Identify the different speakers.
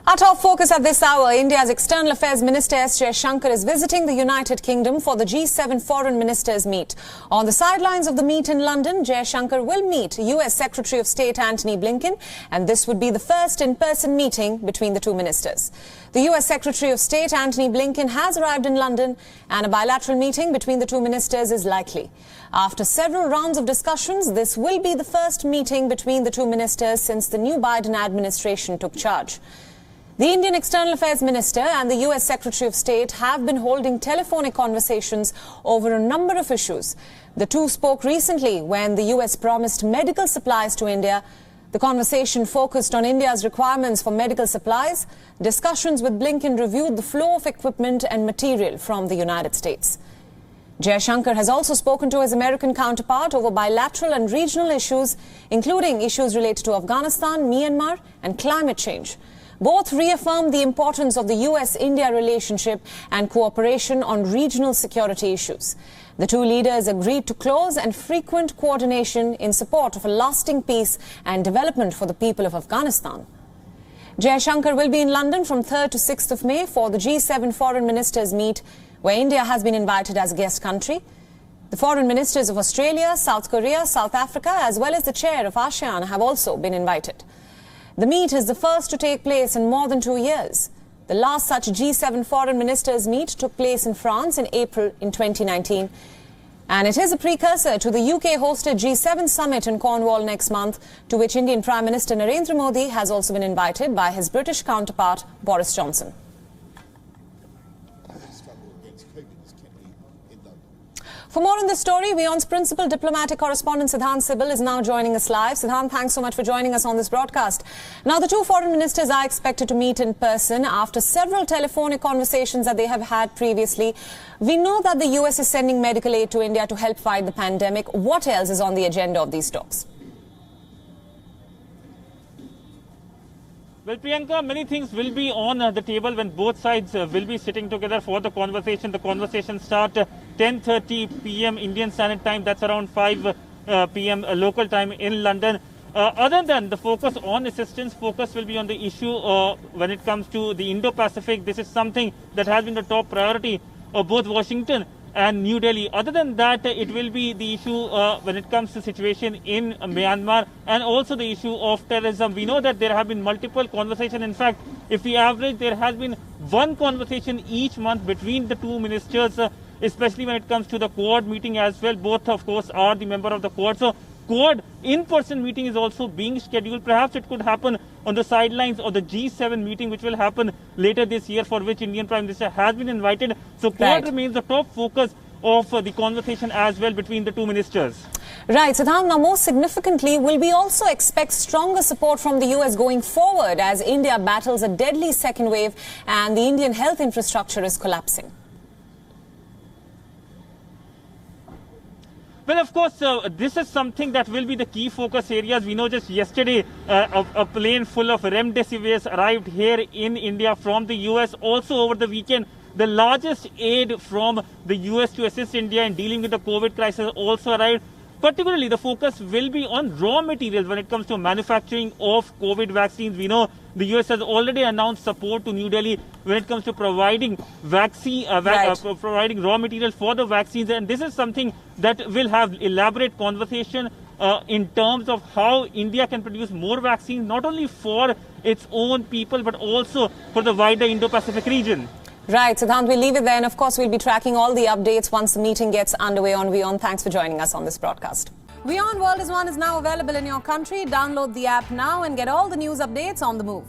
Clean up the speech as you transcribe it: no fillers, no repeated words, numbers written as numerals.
Speaker 1: Our top focus at this hour, India's External Affairs Minister S. Jaishankar is visiting the United Kingdom for the G7 Foreign Ministers meet. On the sidelines of the meet in London, Jaishankar will meet US Secretary of State Antony Blinken, and this would be the first in-person meeting between the two ministers. The US Secretary of State Antony Blinken has arrived in London, and a bilateral meeting between the two ministers is likely. After several rounds of discussions, this will be the first meeting between the two ministers since the new Biden administration took charge. The Indian External Affairs Minister and the US Secretary of State have been holding telephonic conversations over a number of issues. The two spoke recently when the US promised medical supplies to India. The conversation focused on India's requirements for medical supplies. Discussions with Blinken reviewed the flow of equipment and material from the United States. Jaishankar has also spoken to his American counterpart over bilateral and regional issues, including issues related to Afghanistan, Myanmar, and climate change. Both reaffirmed the importance of the US-India relationship and cooperation on regional security issues. The two leaders agreed to close and frequent coordination in support of a lasting peace and development for the people of Afghanistan. Jaishankar will be in London from 3rd to 6th of May for the G7 Foreign Ministers meet, where India has been invited as a guest country. The foreign ministers of Australia, South Korea, South Africa, as well as the chair of ASEAN have also been invited. The meet is the first to take place in more than 2 years. The last such G7 foreign ministers meet took place in France in April in 2019. And it is a precursor to the UK-hosted G7 summit in Cornwall next month, to which Indian Prime Minister Narendra Modi has also been invited by his British counterpart, Boris Johnson. For more on this story, WION's principal diplomatic correspondent Siddhant Sibal is now joining us live. Siddhant, thanks so much for joining us on this broadcast. Now, the two foreign ministers are expected to meet in person after several telephonic conversations that they have had previously. We know that the US is sending medical aid to India to help fight the pandemic. What else is on the agenda of these talks?
Speaker 2: Well, Priyanka, many things will be on the table when both sides will be sitting together for the conversation. The conversation starts 10:30 p.m. Indian Standard Time. That's around 5 p.m. Local time in London. Other than the focus on assistance, focus will be on the issue when it comes to the Indo-Pacific. This is something that has been the top priority of both Washington and New Delhi. Other than that, it will be the issue when it comes to situation in Myanmar and also the issue of terrorism. We know that there have been multiple conversations. In fact, if we average, there has been one conversation each month between the two ministers, especially when it comes to the Quad meeting as well. Both, of course, are the member of the Quad. So Quad in-person meeting is also being scheduled. Perhaps it could happen on the sidelines of the G7 meeting, which will happen later this year, for which Indian Prime Minister has been invited. So Quad remains the top focus of the conversation as well between the two ministers.
Speaker 1: Right, Siddhant, now most significantly, will we also expect stronger support from the US going forward as India battles a deadly second wave and the Indian health infrastructure is collapsing?
Speaker 2: Well, of course, this is something that will be the key focus areas. We know just yesterday a plane full of remdesivir arrived here in India from the US. Also over the weekend, the largest aid from the US to assist India in dealing with the COVID crisis also arrived. Particularly, the focus will be on raw materials when it comes to manufacturing of COVID vaccines. We know the US has already announced support to New Delhi when it comes to providing providing raw materials for the vaccines. And this is something that will have elaborate conversation in terms of how India can produce more vaccines, not only for its own people, but also for the wider Indo-Pacific region.
Speaker 1: Right, Siddhant, we'll leave it there. And of course, we'll be tracking all the updates once the meeting gets underway on WION. Thanks for joining us on this broadcast. WION World is now available in your country. Download the app now and get all the news updates on the move.